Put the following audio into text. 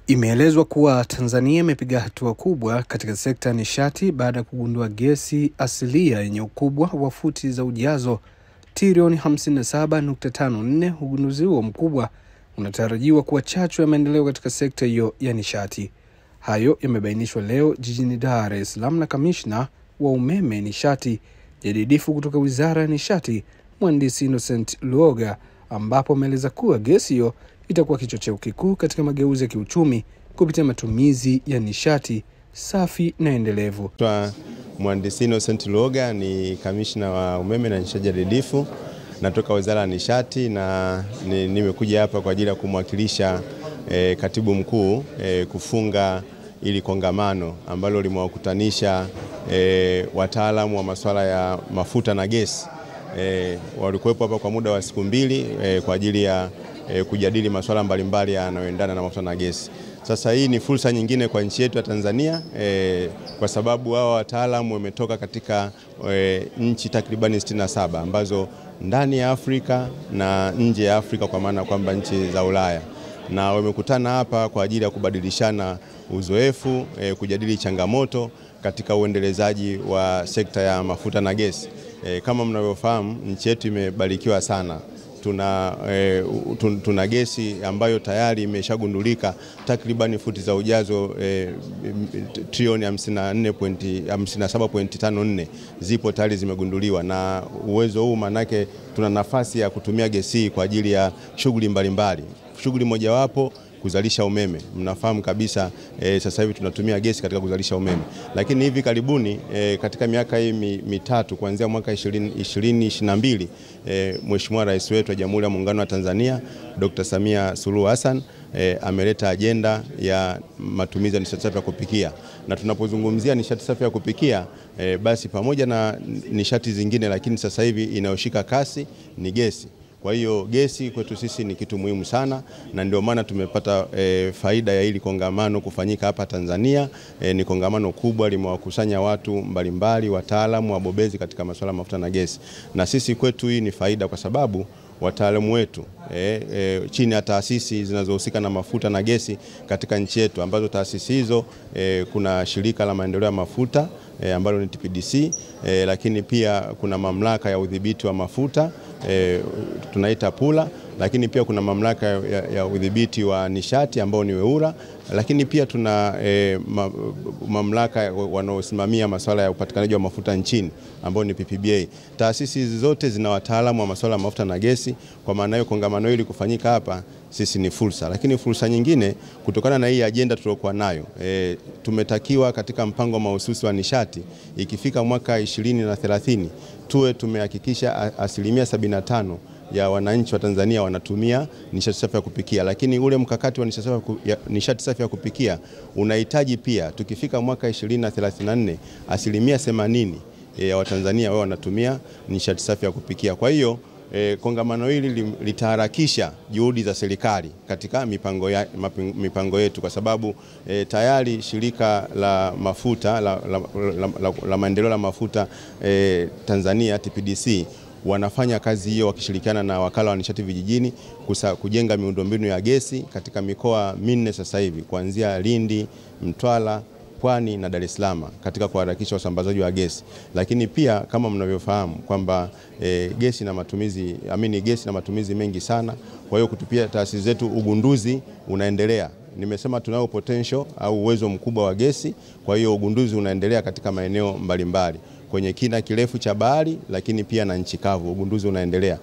Imeelezwa kuwa Tanzania imepiga hatua kubwa katika sekta ya nishati baada ya kugundua gesi asilia yenye ukubwa wa futi za ujazo trilioni 57.54. Ugunduzi huo mkubwa unatarajiwa kuwa chachu ya maendeleo katika sekta hiyo ya nishati. Hayo yamebainishwa leo jijini Dar es Salaam na kamishna wa umeme nishati jadidifu kutoka Wizara ya Nishati, Mhandisi Innocent Luoga, ambapo ameeleza kuwa gesi hiyo itakuwa kichocheo kikuu katika mageuzi ya kiuchumi kupitia matumizi ya nishati safi na endelevu. Mhandisi Innocent Luoga ni kamishna wa umeme na nishati jadidifu, natoka Wizara ya Nishati, na nimekuja hapa kwa ajili ya kumwakilisha katibu mkuu kufunga ili kongamano ambalo limewakutanisha wataalamu wa masuala ya mafuta na gesi. Walikuwepo hapa kwa muda wa siku mbili kwa ajili ya kujadili masuala mbalimbali yanayoendana na mafuta na gesi. Sasa hii ni fursa nyingine kwa nchi yetu ya Tanzania kwa sababu hao wataalamu wametoka katika nchi takribani 67 ambazo ndani ya Afrika na nje ya Afrika, kwa maana kwamba nchi za Ulaya, na wamekutana hapa kwa ajili ya kubadilishana uzoefu, kujadili changamoto katika uendelezaji wa sekta ya mafuta na gesi. Kama mnavyofahamu, nchi yetu imebarikiwa sana. Tuna gesi ambayo tayari imeshagundulika takribani futi za ujazo trilioni 57.54 zipo tayari zimegunduliwa, na uwezo huu manake tuna nafasi ya kutumia gesi kwa ajili ya shughuli mbalimbali. Shughuli mojawapo kuzalisha umeme. Mnafahamu kabisa sasa hivi tunatumia gesi katika kuzalisha umeme. Lakini hivi karibuni katika miaka hii mitatu kuanzia mwaka 2022 Mheshimiwa Rais wetu wa Jamhuri ya Muungano wa Tanzania Dr. Samia Suluhu Hassan ameleta ajenda ya matumizi ya nishati safi ya kupikia. Na tunapozungumzia nishati safi ya kupikia basi pamoja na nishati zingine, lakini sasa hivi inayoshika kasi ni gesi. Kwa hiyo gesi kwetu sisi ni kitu muhimu sana, na ndio maana tumepata faida ya hili kongamano kufanyika hapa Tanzania. Ni kongamano kubwa, limewakusanya watu mbalimbali, wataalamu, wabobezi katika masuala ya mafuta na gesi. Na sisi kwetu hii ni faida kwa sababu wataalamu wetu chini ya taasisi zinazohusika na mafuta na gesi katika nchi yetu, ambazo taasisi hizo kuna shirika la maendeleo ya mafuta ambalo ni TPDC, lakini pia kuna mamlaka ya udhibiti wa mafuta tunaita PULA, lakini pia kuna mamlaka ya udhibiti wa nishati ambao ni WEURA, lakini pia tuna mamlaka wanaosimamia masuala ya upatikanaji wa mafuta nchini ambao ni PPBA. Taasisi hizi zote zina wataalamu wa masuala ya mafuta na gesi. Kwa maana hiyo kongamano hili kufanyika hapa sisi ni fursa. Lakini fursa nyingine kutokana na hii ajenda tuliyokuwa nayo, tumetakiwa katika mpango mahususi wa nishati ikifika mwaka 2030 tuwe tumehakikisha 75% ya wananchi wa Tanzania wanatumia nishati safi ya kupikia. Lakini ule mkakati wa nishati safi ya kupikia unahitaji pia tukifika mwaka 2034 80% ya Watanzania wao wanatumia nishati safi ya kupikia. Kwa hiyo kongamano hili litaharakisha juhudi za serikali katika mipango yetu, kwa sababu tayari shirika la mafuta la maendeleo la mafuta Tanzania TPDC wanafanya kazi hiyo wakishirikiana na wakala wa nishati vijijini kujenga miundombinu ya gesi katika mikoa 4 sasa hivi, kuanzia Lindi, Mtwara, Pwani na Dar es Salaam, katika kuharakisha usambazaji wa gesi. Lakini pia kama mnavyofahamu kwamba gesi na matumizi mengi sana. Kwa hiyo kutupia taasisi zetu ugunduzi unaendelea. Nimesema tunao potential au uwezo mkubwa wa gesi, kwa hiyo ugunduzi unaendelea katika maeneo mbalimbali kwenye kina kirefu cha bahari, lakini pia na nchi kavu ugunduzi unaendelea.